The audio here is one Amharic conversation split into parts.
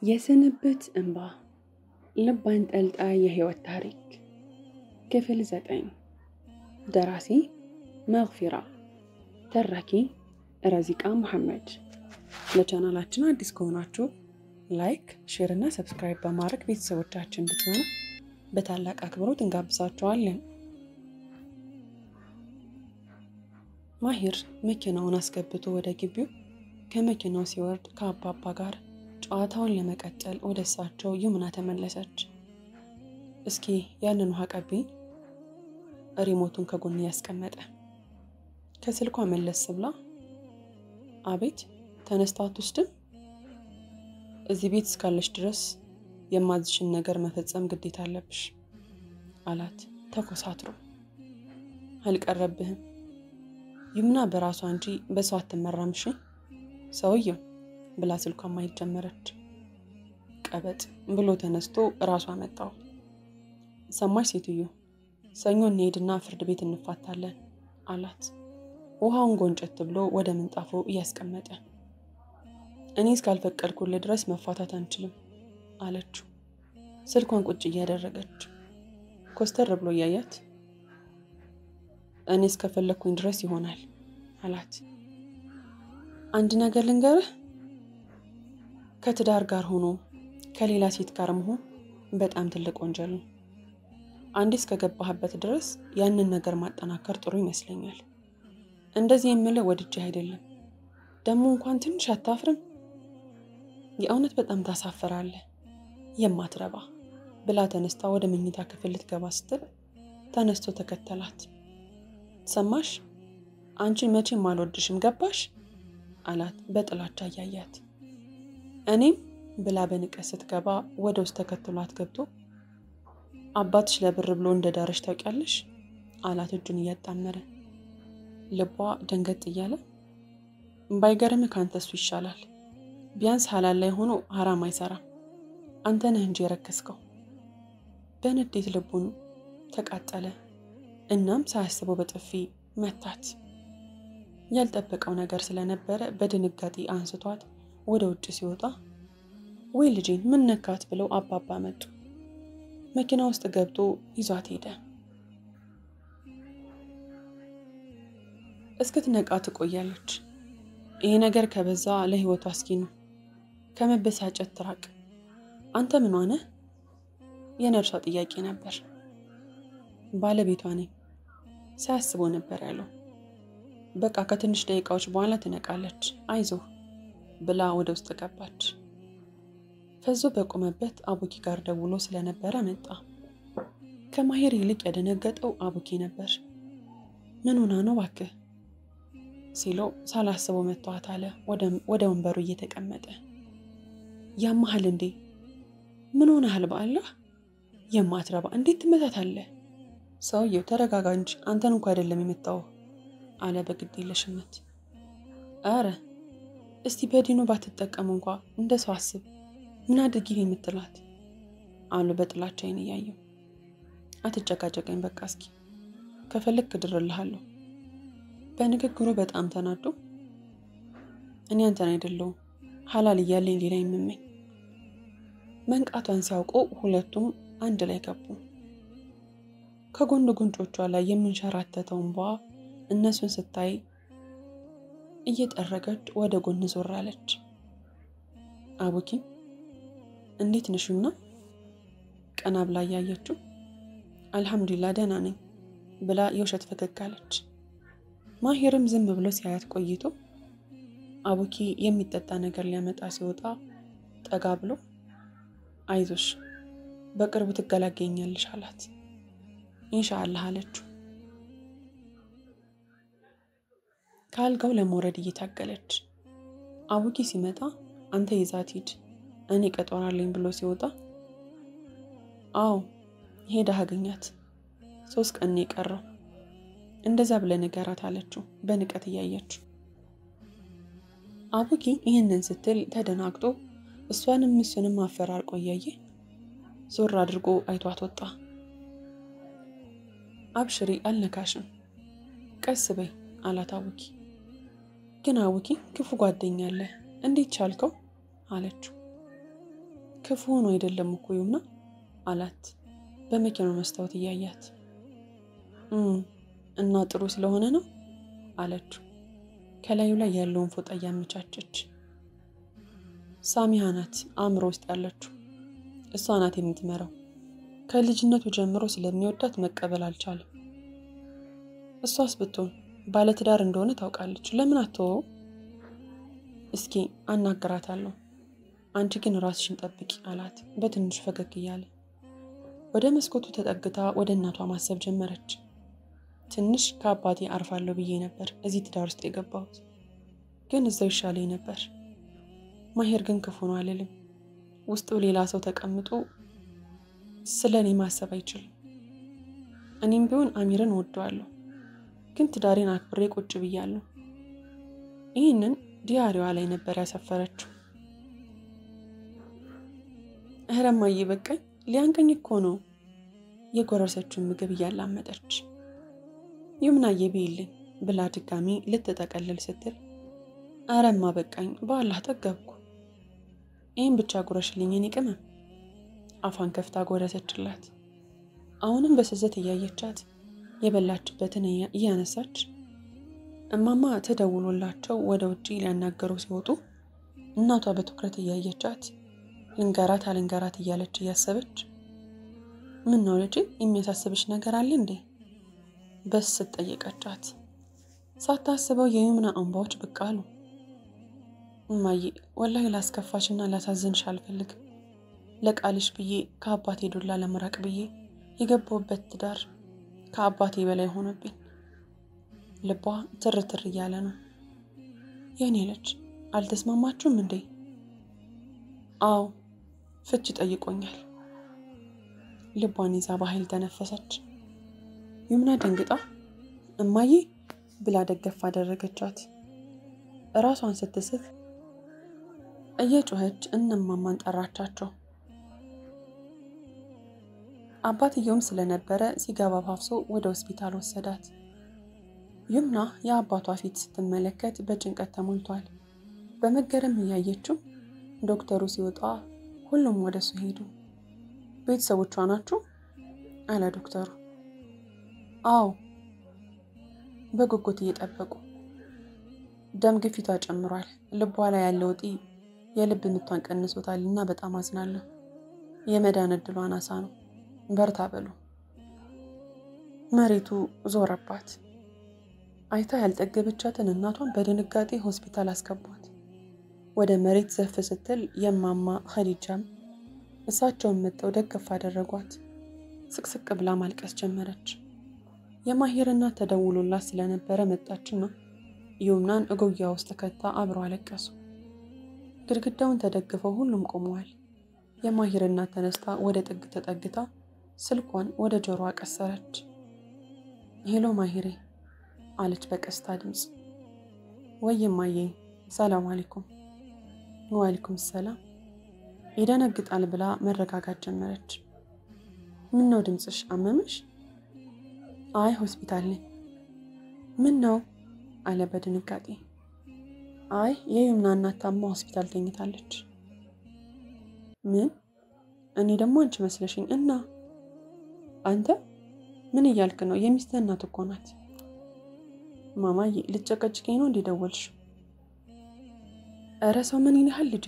የስንብት እንባ ልብ አንጠልጣይ የህይወት ታሪክ ክፍል 9 ደራሲ መግፊራ ተራኪ ረዚቃ መሐመድ። ለቻናላችን አዲስ ከሆናችሁ ላይክ፣ ሼር እና ሰብስክራይብ በማድረግ ቤተሰቦቻችን እንድትሆኑ በታላቅ አክብሮት እንጋብዛችኋለን። ማሂር መኪናውን አስገብቶ ወደ ግቢው ከመኪናው ሲወርድ ከአባባ ጋር ጨዋታውን ለመቀጠል ወደ እሳቸው ይሙና ተመለሰች። እስኪ ያንን ውሃ ቀብኝ፣ ሪሞቱን ከጎን ያስቀመጠ። ከስልኳ መለስ ብላ አቤት፣ ተነስታ አትወስድም? እዚህ ቤት እስካለሽ ድረስ የማዝሽን ነገር መፈጸም ግዴታ አለብሽ አላት ተኮሳትሮ። አልቀረብህም፣ ይሙና በራሷ እንጂ በሰው አትመራም እሺ ሰውየው ብላ ስልኳን ማየት ጀመረች። ቀበጥ ብሎ ተነስቶ ራሷ መጣው። ሰማሽ ሴትዮ፣ ሰኞ እንሄድና ፍርድ ቤት እንፋታለን አላት ውሃውን ጎንጨት ብሎ ወደ ምንጣፉ እያስቀመጠ። እኔ እስካልፈቀድኩልህ ድረስ መፋታት አንችልም አለችው ስልኳን ቁጭ እያደረገች። ኮስተር ብሎ ያያት። እኔ እስከፈለኩኝ ድረስ ይሆናል አላት። አንድ ነገር ልንገርህ፣ ከትዳር ጋር ሆኖ ከሌላ ሴት ጋር መሆን በጣም ትልቅ ወንጀል ነው። አንዴ እስከገባህበት ድረስ ያንን ነገር ማጠናከር ጥሩ ይመስለኛል። እንደዚህ የምልህ ወድጄ አይደለም። ደግሞ እንኳን ትንሽ አታፍርም? የእውነት በጣም ታሳፍራለህ የማትረባ ብላ ተነስታ ወደ መኝታ ክፍል ልትገባ ስትል ተነስቶ ተከተላት። ሰማሽ፣ አንቺን መቼም አልወድሽም ገባሽ አላት በጥላቻ ያያት። እኔም ብላ በንቀት ስትገባ ወደ ውስጥ ተከትሏት ገብቶ አባትሽ ለብር ብሎ እንደዳረሽ ታውቂያለሽ አላት እጁን እያጣመረ። ልቧ ደንገጥ እያለ ባይገርምህ ካንተሱ ይሻላል። ቢያንስ ሐላል ላይ ሆኖ ሐራም አይሰራም። አንተ ነህ እንጂ የረከስከው። በንዴት ልቡን ተቃጠለ። እናም ሳያስበው በጥፊ መታት። ያልጠበቀው ነገር ስለነበረ በድንጋጤ አንስቷት ወደ ውጭ ሲወጣ ወይ ልጄን ምን ነካት ብለው አባባ መጡ። መኪና ውስጥ ገብቶ ይዟት ሄደ። እስክትነቃ ትቆያለች። ይሄ ነገር ከበዛ ለህይወቷ አስጊ ነው። ከመበሳጨት ትራቅ። አንተ ምን ሆነ? የነርሷ ጥያቄ ነበር። ባለቤቷ ነኝ ሳያስበው ነበር ያለው። በቃ ከትንሽ ደቂቃዎች በኋላ ትነቃለች አይዞህ ብላ ወደ ውስጥ ገባች። ፈዞ በቆመበት አቡኪ ጋር ደውሎ ስለነበረ መጣ። ከማሂር ይልቅ ያደነገጠው አቡኪ ነበር። ምን ሆና ነው እባክህ ሲለው ሳላስበው መጥቷት አለ ወደ ወንበሩ እየተቀመጠ። ያማሃል እንዴ? ምን ሆነሃል? በአላህ የማትረባ እንዴት ትመታታለህ? ሰውየው ተረጋጋ እንጂ አንተን እንኳን አይደለም የመጣው አለ በግድ የለሽነት። አረ እስቲ በዲኑ ባትጠቀሙ እንኳን እንደ ሰው አስብ። ምን አድርጊ ነው የምትላት አሉ በጥላቻ አይን ያየው። አትጨቃጨቀኝ በቃ እስኪ ከፈለክ ድርልሃለሁ። በንግግሩ በጣም ተናዶ እኔ አንተን አይደለሁም ሐላል እያለኝ ሌላ የምመኝ። መንቃቷን ሲያውቁ ሁለቱም አንድ ላይ ገቡ። ከጎን ጉንጮቿ ላይ የሚንሸራተተው እንባ እነሱን ስታይ እየጠረገች ወደ ጎን ዞር አለች። አቡኪ እንዴት ነሽና ቀና ብላ ያየችው። አልሐምዱሊላህ ደህና ነኝ ብላ የውሸት ፈገግ አለች። ማሂርም ዝም ብሎ ሲያያት ቆይቶ አቡኪ የሚጠጣ ነገር ሊያመጣ ሲወጣ ጠጋ ብሎ አይዞሽ በቅርቡ ትገላገኛለሽ አላት። ኢንሻአላህ አለችው። ካልጋው ለመውረድ እየታገለች አቡኪ ሲመጣ አንተ ይዛት ሂድ እኔ ቀጠሮ አለኝ ብሎ ሲወጣ አዎ ሄዳ አገኛት 3 ቀን የቀረው እንደዛ ብለ ንገራት አለችው በንቀት እያየችው። አቡኪ ይህንን ስትል ተደናግጦ እሷንም እሱንም አፈራርቆ እያየ ዞር አድርጎ አይቷት ወጣ። አብሽሪ አልነካሽም ቀስ በይ አላት አቡኪ። ግን አቡኪ ክፉ ጓደኛ አለ እንዴት ቻልከው አለችው። ክፉ ሆኖ አይደለም እኮ ይሁና አላት በመኪናው መስታወት እያያት። እና ጥሩ ስለሆነ ነው አለችው ከላዩ ላይ ያለውን ፎጣ እያመቻቸች። ሳሚሃ ናት አእምሮ ውስጥ ያለችው። እሷ ናት የምትመራው። ከልጅነቱ ጀምሮ ስለሚወዳት መቀበል አልቻለም። እሷስ ብትሆን ባለትዳር እንደሆነ ታውቃለች። ለምን አትተወው? እስኪ አናግራታለሁ። አንቺ ግን ራስሽን ጠብቂ አላት በትንሽ ፈገግ እያለ። ወደ መስኮቱ ተጠግታ ወደ እናቷ ማሰብ ጀመረች። ትንሽ ከአባቴ አርፋለሁ ብዬ ነበር እዚህ ትዳር ውስጥ የገባሁት፣ ግን እዛው ይሻለኝ ነበር። ማሄር ግን ክፉ ነው አልልም። ውስጡ ሌላ ሰው ተቀምጦ ስለኔ ማሰብ አይችልም። እኔም ቢሆን አሚርን ወደዋለሁ፣ ግን ትዳሬን አክብሬ ቁጭ ብያለሁ። ይህንን ዲያሪዋ ላይ ነበር ያሰፈረችው። እህረማዬ በቃኝ፣ ሊያንቀኝ እኮ ነው። የጎረሰችውን ምግብ እያላመጠች ይምናዬ ቢልኝ ብላ ድጋሚ ልትጠቀልል ስትል አረማ በቃኝ፣ በአላህ ጠገብኩ። ይህን ብቻ ጉረሽልኝ የኔ ቅመም። አፏን ከፍታ ጎረሰችላት። አሁንም በስዘት እያየቻት የበላችበትን እያነሳች እማማ ተደውሎላቸው ወደ ውጪ ሊያናገሩ ሲወጡ እናቷ በትኩረት እያየቻት ልንገራት አልንገራት እያለች እያሰበች ምን ነው ልጄ የሚያሳስብሽ ነገር አለ እንዴ በስ ስትጠይቃቻት ሳታስበው የዩምና እንባዎች ብቅ አሉ። እማዬ ወላሂ ላስከፋሽና ላሳዝንሽ አልፈልግም። ለቃልሽ ብዬ ከአባቴ ዱላ ለመራቅ ብዬ የገባሁበት ትዳር ከአባቴ በላይ ሆነብኝ። ልቧ ትርትር እያለ ነው። የኔ ልጅ አልተስማማችሁም እንዴ? አዎ ፍቺ ጠይቆኛል። ልቧን ይዛ በኃይል ተነፈሰች። ይምና ደንግጣ እማዬ ብላ ደገፍ አደረገቻት። ራሷን ስትስት እየጮኸች እነማማን ጠራቻቸው። አባትየውም ስለነበረ ሲገባ ባፍሶ ወደ ሆስፒታል ወሰዳት። ይምና የአባቷ ፊት ስትመለከት በጭንቀት ተሞልቷል። በመገረም እያየችው ዶክተሩ ሲወጣ ሁሉም ወደሱ ሄዱ። ቤተሰቦቿ ናቸው አለ ዶክተሩ። አዎ በጉጉት እየጠበቁ። ደም ግፊቷ ጨምሯል። ልቧ ላይ ያለው እጢ የልብ ምቷን ቀንሶታልና በጣም አዝናለሁ። የመዳን ዕድሏ አናሳ ነው። በርታ በሉ። መሬቱ ዞረባት። አይታ ያልጠገበቻትን እናቷን በድንጋጤ ሆስፒታል አስገቧት። ወደ መሬት ዘፍ ስትል የማማ ኸዲጃም እሳቸውን መጥተው ደገፍ አደረጓት። ስቅስቅ ብላ ማልቀስ ጀመረች። የማሄር እናት ተደውሎላት ስለነበረ መጣችና ይምናን እጎያ ውስጥ ከታ አብረው አለቀሱ። ግድግዳውን ተደግፈው ሁሉም ቆመዋል። የማሄር እናት ተነስታ ወደ ጥግ ተጠግታ ስልኳን ወደ ጆሮዋ ቀሰረች። ሄሎ ማሄሬ አለች በቀስታ ድምጽ። ወይማዬ ሰላም አለይኩም። ወአለይኩም ሰላም። ይደነግጣል ብላ መረጋጋት ጀመረች። ምን ነው ድምጽሽ አመመሽ? አይ ሆስፒታል ነኝ። ምን ነው አለ በድንጋጤ። አይ የዩምና እናት ታማ ሆስፒታል ተኝታለች። ምን? እኔ ደግሞ አንቺ መስለሽኝ እና አንተ ምን እያልክ ነው? የሚስትህ እናት እኮ ናት። ማማዬ ልትጨቀጭቀኝ ነው እንዴ ደወልሽ? ኧረ ሰው ምን ይልሃል ልጄ?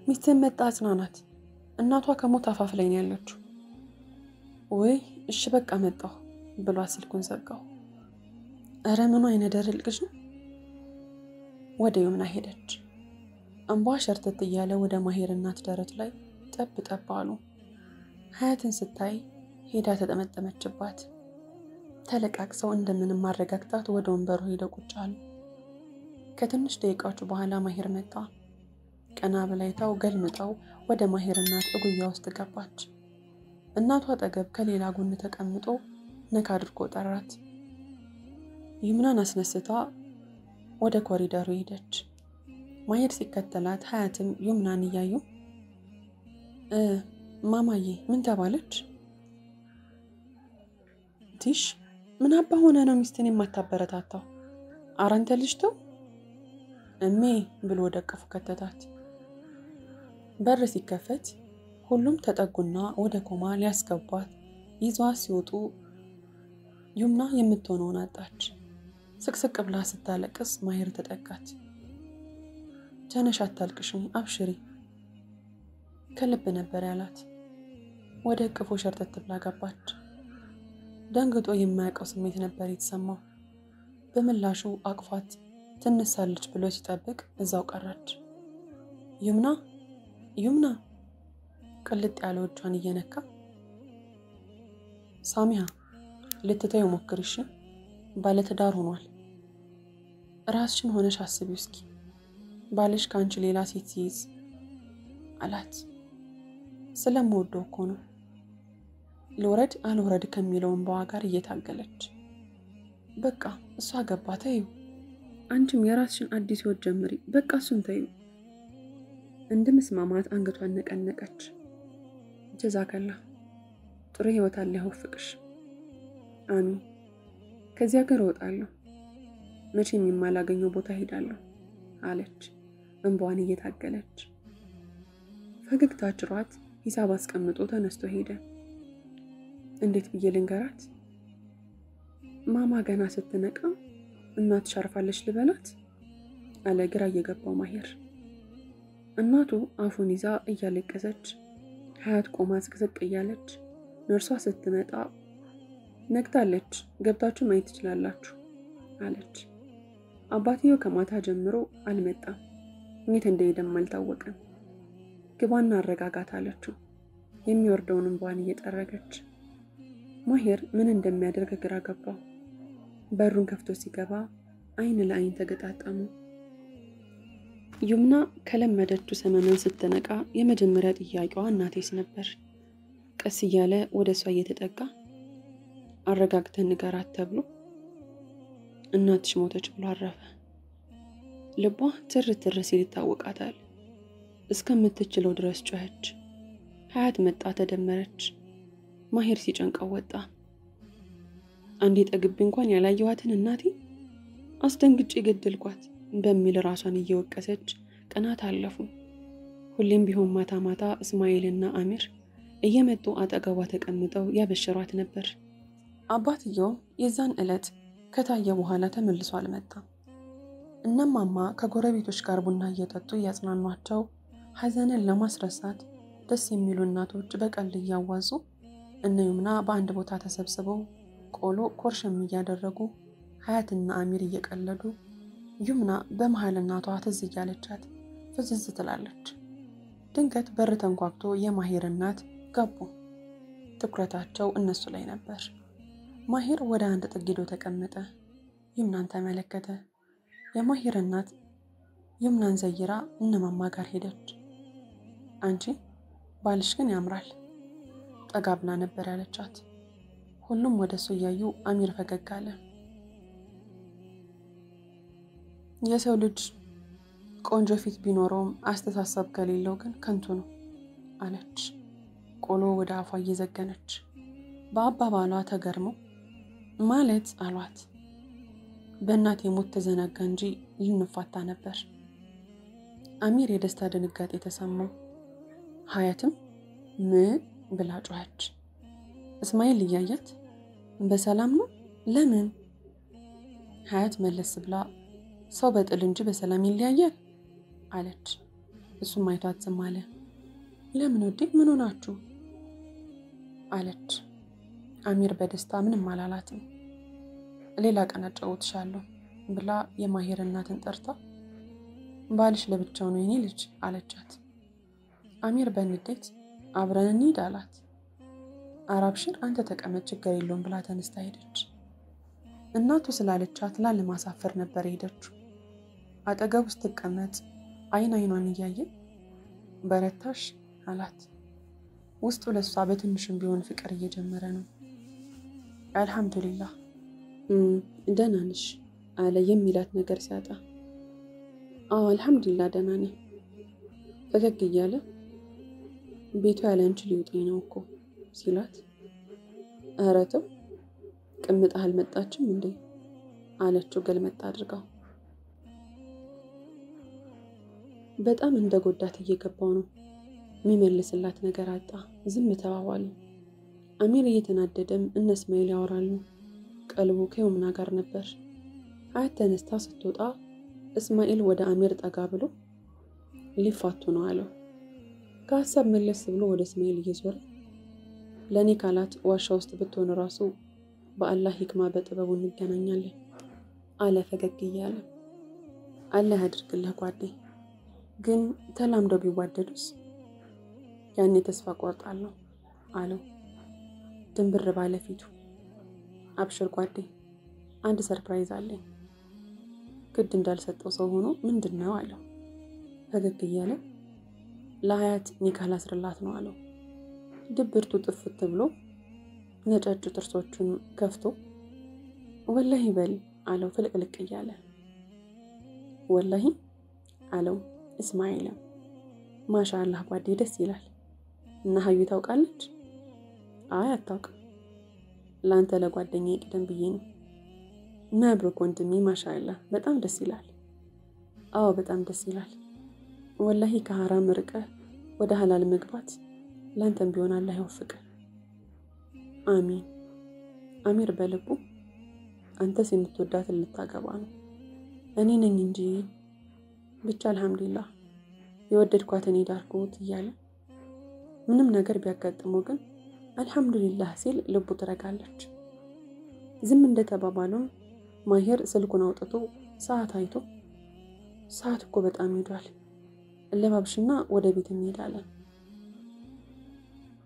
ሚስትህን መጣ አጽናናት። እናቷ ከሞት አፋፍ ላይ ነው ያለችው። ወይ እሺ በቃ መጣሁ ብሏ ስልኩን ዘጋው። ኧረ ምኑ አይነደር ልጅ ነው። ወደ ይምና ሄደች። እንባ ሸርተት እያለ ወደ ማሄር እናት ደረት ላይ ጠብ ጠብ አሉ። ሀያትን ስታይ ሄዳ ተጠመጠመችባት። ተለቃቅሰው እንደምንም ማረጋግጣት ወደ ወንበሩ ሄደው ቁጭ አሉ። ከትንሽ ደቂቃዎች በኋላ ማሄር መጣ። ቀና ብላይታው ገልምጣው ወደ ማሄር እናት እጉያ ውስጥ ገባች። እናቷ አጠገብ ከሌላ ጎን ተቀምጦ ነካ አድርጎ ጠራት። ይምናን አስነስታ ወደ ኮሪደሩ ሄደች። ማሄር ሲከተላት ሀያትም ይምናን እያዩ ማማዬ ምን ተባለች? ትሽ ምን አባ ሆነ ነው ሚስትን የማታበረታታው? አራንተ ልጅ ተው እሜ ብሎ ደቀፉ ከተታት። በር ሲከፈት ሁሉም ተጠጉና ወደ ኮማ ሊያስገቧት ይዟት ሲወጡ ዩምና የምትሆነውን አጣች። ስቅስቅ ብላ ስታለቅስ ማሄር ተጠጋት። ተነሽ አታልቅሽ፣ አብሽሪ ከልብ ነበር ያላት። ወደ እቅፉ ሸርተት ብላ ገባች። ደንግጦ የማያውቀው ስሜት ነበር የተሰማው። በምላሹ አቅፏት ትነሳለች ብሎ ሲጠብቅ እዛው ቀረች። ዩምና ቅልጥ ያለ እጇን እየነካ ሳሚያ ልትተይው ሞክሪሽ፣ ባለትዳር ሆኗል። ራስሽን ሆነሽ አስቢው እስኪ ባልሽ ካንቺ ሌላ ሴት ሲይዝ አላት። ስለምወደው እኮ ነው። ልውረድ አልውረድ ከሚለው እንባዋ ጋር እየታገለች በቃ እሷ ገባ ተይው፣ አንቺም የራስሽን አዲስ ህይወት ጀምሪ፣ በቃ እሱን ተይው። እንድመስማማት አንገቷን ነቀነቀች። ጀዛከላ ጥሩ ህይወት አለ ይወፍቅሽ። አሚን። ከዚያ ሀገር እወጣለሁ፣ መቼም የማላገኘው ቦታ ሄዳለሁ አለች እንባዋን እየታገለች። ፈገግታ ጭሯት ሂሳብ አስቀምጦ ተነስቶ ሄደ። እንዴት ብዬ ልንገራት? ማማ ገና ስትነቃ እናት ሻርፋለች ልበላት አለ ግራ እየገባው ማሄር። እናቱ አፉን ይዛ እያለቀሰች ሀያት ቆማ ዝቅዝቅ እያለች ነርሷ ስትመጣ ነግታለች፣ ገብታችሁ ማየት ትችላላችሁ አለች። አባትየው ከማታ ጀምሮ አልመጣም፣ የት እንደሄደም አልታወቀም። ግባና አረጋጋት አለችው የሚወርደውን እንባዋን እየጠረገች። ማሄር ምን እንደሚያደርግ ግራ ገባው። በሩን ከፍቶ ሲገባ አይን ለአይን ተገጣጣሙ። ዩምና ከለመደችው ሰመመን ስትነቃ የመጀመሪያ ጥያቄዋ እናቴስ ነበር። ቀስ እያለ ወደ እሷ እየተጠጋ አረጋግተን ንገራት ተብሎ እናትሽ ሞተች ብሎ አረፈ። ልቧ ትር ሲል ይታወቃታል። እስከምትችለው ድረስ ጮኸች። ሀያት መጣ ተደመረች። ማሄር ሲጨንቀው ወጣ። አንዴ ጠግብ እንኳን ያላየዋትን እናቴ አስደንግጬ ገደልኳት በሚል ራሷን እየወቀሰች ቀናት አለፉ። ሁሌም ቢሆን ማታ ማታ እስማኤልና አሚር እየመጡ አጠገቧ ተቀምጠው ያበሽሯት ነበር። አባትየው የዛን ዕለት ከታየ በኋላ ተመልሶ አልመጣም። እነማማ ከጎረቤቶች ጋር ቡና እየጠጡ እያጽናኗቸው ሐዘንን ለማስረሳት ደስ የሚሉ እናቶች በቀልድ እያዋዙ እነ ዩምና በአንድ ቦታ ተሰብስበው ቆሎ ኮርሽም እያደረጉ ሀያትና አሚር እየቀለዱ ዩምና በመሃል እናቷ ትዝ እያለቻት ፍዝዝ ትላለች። ድንገት በር ተንኳክቶ የማሄር እናት ገቡ። ትኩረታቸው እነሱ ላይ ነበር። ማሄር ወደ አንድ ጥግ ሄዶ ተቀመጠ። ዩምናን ተመለከተ። የማሄር እናት ዩምናን ዘይራ እነማማ ጋር ሄደች። አንቺ ባልሽ ግን ያምራል ጠጋ ብላ ነበር ያለቻት። ሁሉም ወደሱ እያዩ አሚር ፈገግ አለ። የሰው ልጅ ቆንጆ ፊት ቢኖረውም አስተሳሰብ ከሌለው ግን ከንቱ ነው አለች ቆሎ ወደ አፏ እየዘገነች። በአባባሏ ተገርመው ማለት አሏት። በእናቴ ሞት ተዘናጋ እንጂ ልንፋታ ነበር። አሚር የደስታ ድንጋጤ ተሰማው። ሀያትም ምን ብላ ጮኸች። እስማኤል እያያት በሰላም ነው? ለምን? ሀያት መለስ ብላ ሰው በጥል እንጂ በሰላም ይለያያል አለች። እሱም አይቷት ዝም አለ። ለምን ወዴ ምን ሆናችሁ አለች። አሚር በደስታ ምንም አላላትም። ሌላ ቀን አጫውትሻለሁ ብላ የማሄር እናትን ጠርታ ባልሽ ለብቻው ነው የኔ ልጅ አለቻት። አሚር በንዴት አብረን እንሂድ አላት። አራብሽር አንተ ተቀመጥ ችግር የለውም ብላ ተነስታ ሄደች። እናቱ ስላለቻት ላለማሳፈር ነበር ሄደችው። አጠገቡ ስትቀመጥ አይኗን እያየ በረታሽ አላት። ውስጡ ለሷ በትንሽም ቢሆን ፍቅር እየጀመረ ነው። አልሐምዱሊላህ ደህና ነሽ አለ የሚላት ነገር ሲያጣ። አልሐምዱሊላህ ደህና ነኝ ፈገግ እያለ ቤቱ ያለ አንቺ ሊውጠኝ ነው እኮ ሲላት፣ ኧረ ተው ቅምጣ አልመጣችም እንዴ አለችው ገልመጣ አድርጋው። በጣም እንደጎዳት እየገባው ነው። የሚመልስላት ነገር አጣ። ዝም ተባባሉ። አሚር እየተናደደም እነ እስማኤል ያወራሉ። ቀልቡ ከዩምና ጋር ነበር። ሀያት ተነስታ ስትወጣ እስማኤል ወደ አሚር ጠጋ ብሎ ሊፋቱ ነው አለው። ከሀሳብ መለስ ብሎ ወደ እስማኤል እየዞረ ለኔ ካላት ዋሻ ውስጥ ብትሆን ራሱ በአላህ ሂክማ በጥበቡ እንገናኛለን አለ ፈገግ እያለ። አላህ ያድርግልህ ጓዴ፣ ግን ተላምደው ቢዋደዱስ? ያኔ ተስፋ ቆርጣለሁ አለው ድንብር ባለ ፊቱ። አብሽር ጓዴ፣ አንድ ሰርፕራይዝ አለኝ። ግድ እንዳልሰጠው ሰው ሆኖ ምንድነው አለው ፈገግ እያለ። ለሀያት ኒካህ ላስርላት ነው አለው። ድብርቱ ጥፍት ብሎ ነጫጭ ጥርሶቹን ከፍቶ ወላሂ በል አለው ፍልቅልቅ እያለ። ወላሂ አለው እስማኤልም። ማሻአላህ ጓዴ ደስ ይላል። እና ሀዩ ታውቃለች? አይ አታውቅም። ላንተ ለጓደኛዬ ቅደም ብዬ ነው። መብሩክ ወንድሜ፣ ማሻአላህ በጣም ደስ ይላል። አዎ በጣም ደስ ይላል። ወላሂ ከሐራም ርቀህ ወደ ሐላል መግባት ላንተም ቢሆን አላህ ይወፍቅህ። አሚን። አሚር በልቡ አንተስ የምትወዳትን ልታገባ ነው፣ እኔ ነኝ እንጂ ብቻ አልሐምዱሊላህ የወደድኳትን ዳርኩት እያለ ምንም ነገር ቢያጋጥመው ግን አልሐምዱሊላህ ሲል ልቡ ትረጋለች። ዝም እንደተባባሉም ማሄር ስልኩን አውጥቶ ሰዓት አይቶ ሰዓት እኮ በጣም ሄዷል፣ ለባብሽና ወደ ቤት እንሄዳለን።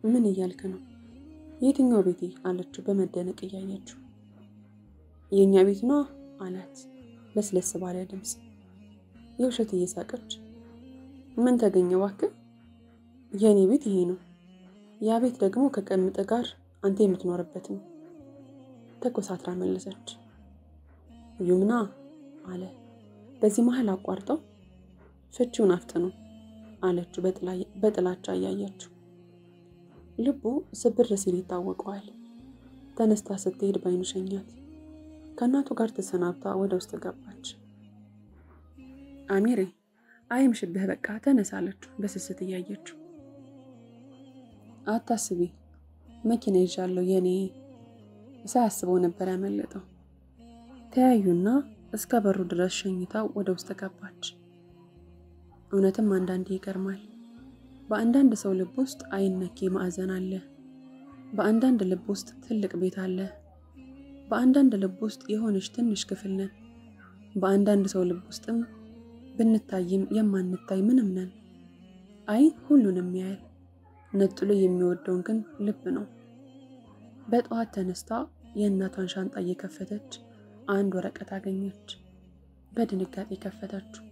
ምን እያልክ ነው? የትኛው ቤት አለችው በመደነቅ እያየችው። የኛ ቤት ነው አላት ለስለስ ባለ ድምጽ። የውሸት እየሳቀች ምን ተገኘ እባክህ? የኔ ቤት ይሄ ነው፣ ያ ቤት ደግሞ ከቀምጥ ጋር አንተ የምትኖርበት ነው። ተኮሳትራ መለሰች። ዩምና አለ በዚህ መሃል አቋርጠው። ፍቺውን አፍጥኑ አለችው በጥላቻ እያየችው። ልቡ ስብር ሲል ይታወቀዋል። ተነስታ ስትሄድ ባይኑ ሸኛት። ከእናቱ ጋር ተሰናብታ ወደ ውስጥ ገባች። አሚሬ አይምሽብህ በቃ ተነሳለችው በስስት እያየችው። አታስቢ መኪና ይዣለሁ የኔ። ሳያስበው ነበር ያመለጠው። ተያዩና እስከ በሩ ድረስ ሸኝታው ወደ ውስጥ ገባች። እውነትም አንዳንዴ ይገርማል። በአንዳንድ ሰው ልብ ውስጥ አይነኬ ማዕዘን አለ። በአንዳንድ ልብ ውስጥ ትልቅ ቤት አለ። በአንዳንድ ልብ ውስጥ የሆነች ትንሽ ክፍል ነን። በአንዳንድ ሰው ልብ ውስጥም ብንታይም የማንታይ ምንም ነን። አይን ሁሉንም ያያል፣ ነጥሎ የሚወደውን ግን ልብ ነው። በጠዋት ተነስታ የእናቷን ሻንጣ እየከፈተች አንድ ወረቀት አገኘች። በድንጋጤ ከፈተችው።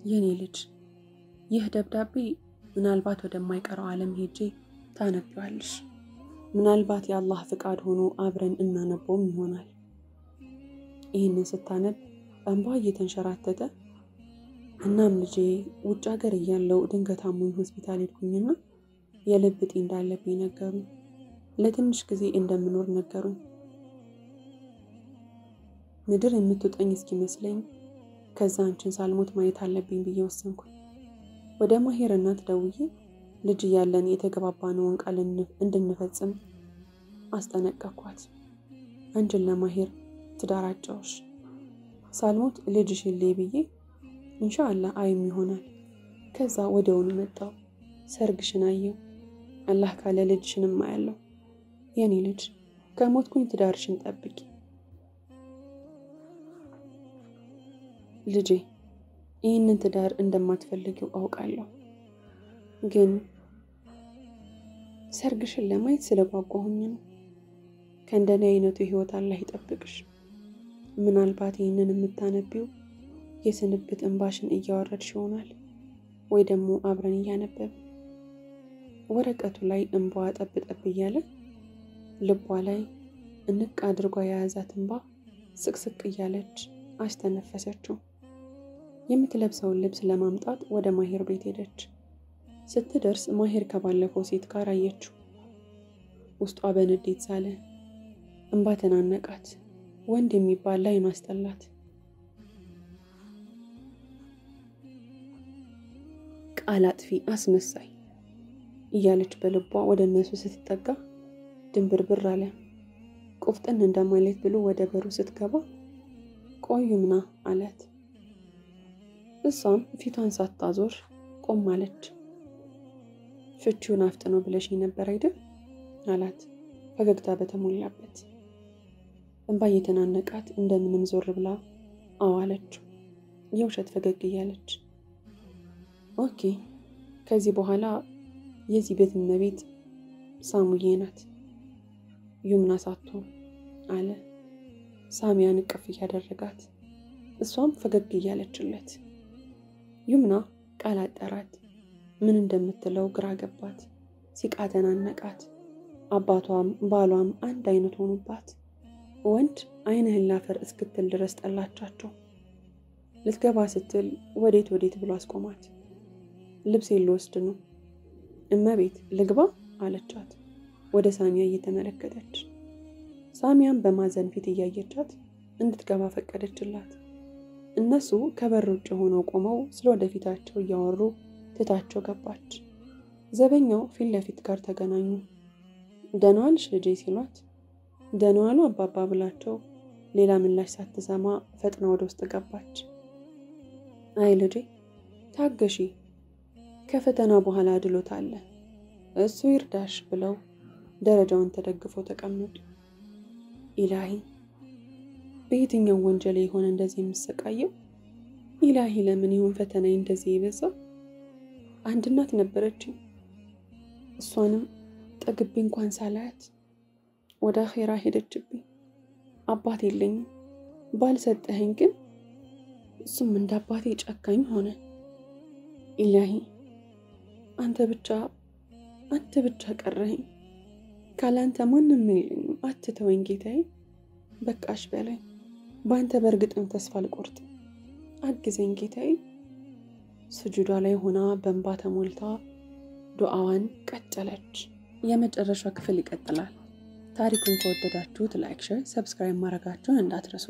የኔ ልጅ፣ ይህ ደብዳቤ ምናልባት ወደማይቀረው ዓለም ሄጄ ታነቢዋለሽ። ምናልባት የአላህ ፍቃድ ሆኖ አብረን እናነበውም ይሆናል። ይህንን ስታነብ እንባ እየተንሸራተተ እናም ልጄ ውጭ ሀገር እያለው ድንገት አሞኝ ሆስፒታል ሄድኩኝና የልብ እጢ እንዳለብኝ ነገሩኝ። ለትንሽ ጊዜ እንደምኖር ነገሩኝ። ምድር የምትውጠኝ እስኪመስለኝ ከዛ አንቺን ሳልሞት ማየት አለብኝ ብዬ ወሰንኩ። ወደ ማሄር እናት ደውዬ ልጅ እያለን የተገባባነውን ቃል እንድንፈጽም አስጠነቀኳት። አንቺን ለማሄር ትዳራጫውሽ ሳልሞት ልጅሽን ልይ ብዬ ኢንሻአላህ አይም ይሆናል። ከዛ ወደውኑ መጣው። ሰርግሽን አየው። አላህ ካለ ልጅሽንም አያለው። የኔ ልጅ ከሞትኩኝ ትዳርሽን ጠብቂ። ልጄ ይህንን ትዳር እንደማትፈልጊው አውቃለሁ፣ ግን ሰርግሽን ለማየት ስለጓጓሁኝ ነው። ከእንደኔ አይነቱ ህይወት አላህ ይጠብቅሽ። ምናልባት ይህንን የምታነቢው የስንብት እንባሽን እያወረድሽ ይሆናል፣ ወይ ደግሞ አብረን እያነበብን። ወረቀቱ ላይ እንባዋ ጠብ ጠብ እያለ ልቧ ላይ እንቅ አድርጓ የያዛት እንባ ስቅስቅ እያለች አስተነፈሰችው። የምትለብሰውን ልብስ ለማምጣት ወደ ማሄር ቤት ሄደች። ስትደርስ ማሄር ከባለፈው ሴት ጋር አየችው። ውስጧ በንዴት ሳለ። እንባ ተናነቃት። ወንድ የሚባል ላይ ማስጠላት። ቃል አጥፊ አስመሳይ እያለች በልቧ ወደ እነሱ ስትጠጋ ድንብርብር አለ። ቆፍጠን እንደማይለት ብሎ ወደ በሩ ስትገባ ቆዩምና አላት። እሷም ፊቷን ሳታዞር ቆም አለች። ፍቺውን አፍጥነው ብለሽኝ ነበር አይደል አላት ፈገግታ በተሞላበት። እንባ እየተናነቃት እንደምንም ዞር ብላ አዎ አለችው የውሸት ፈገግ እያለች። ኦኬ ከዚህ በኋላ የዚህ ቤት እመቤት ሳሙዬ ናት ዩምና ሳትሆን አለ ሳሚያን እቅፍ እያደረጋት። እሷም ፈገግ እያለችለት። ዩምና ቃል አጠራት። ምን እንደምትለው ግራ ገባት። ሲቃ ተናነቃት። አባቷም ባሏም አንድ አይነት ሆኑባት። ወንድ አይንህን ላፈር እስክትል ድረስ ጠላቻቸው። ልትገባ ስትል ወዴት ብሎ አስቆማት። ልብሴን ልወስድ ነው። እመቤት ልግባ አለቻት ወደ ሳሚያ እየተመለከተች። ሳሚያም በማዘን ፊት እያየቻት እንድትገባ ፈቀደችላት። እነሱ ከበር ውጭ ሆነው ቆመው ስለወደፊታቸው እያወሩ ትታቸው ገባች። ዘበኛው ፊት ለፊት ጋር ተገናኙ። ደህና ዋልሽ ልጄ ሲሏት ደህና ዋሉ አባባ ብላቸው ሌላ ምላሽ ሳትሰማ ፈጥና ወደ ውስጥ ገባች። አይ ልጄ ታገሺ ከፈተና በኋላ ድሎት አለ እሱ ይርዳሽ ብለው ደረጃውን ተደግፈው ተቀመጡ። ኢላሂ በየትኛው ወንጀል ይሆን እንደዚህ የምሰቃየው? ኢላሂ ለምን ይሆን ፈተናዬ እንደዚህ ይበዛው? አንድ እናት ነበረችኝ። እሷንም ጠግቤ እንኳን ሳላያት ወደ አኺራ ሄደችብኝ። አባት የለኝም። ባልሰጠኸኝ ግን እሱም እንደ አባቴ ጨካኝ ሆነ። ኢላሂ አንተ ብቻ ቀረኸኝ። ካላንተ ማንም የለኝም። አትተወኝ ጌታዬ። በቃሽ በለኝ። በአንተ በእርግጥም ተስፋ አልቆርጥም። አግዘኝ ጌታዬ። ስጁዳ ላይ ሆና በእንባ ተሞልታ ዱዓዋን ቀጠለች። የመጨረሻው ክፍል ይቀጥላል። ታሪኩን ከወደዳችሁት ላይክ፣ ሼር፣ ሰብስክራይብ ማድረጋችሁን እንዳትረሱ።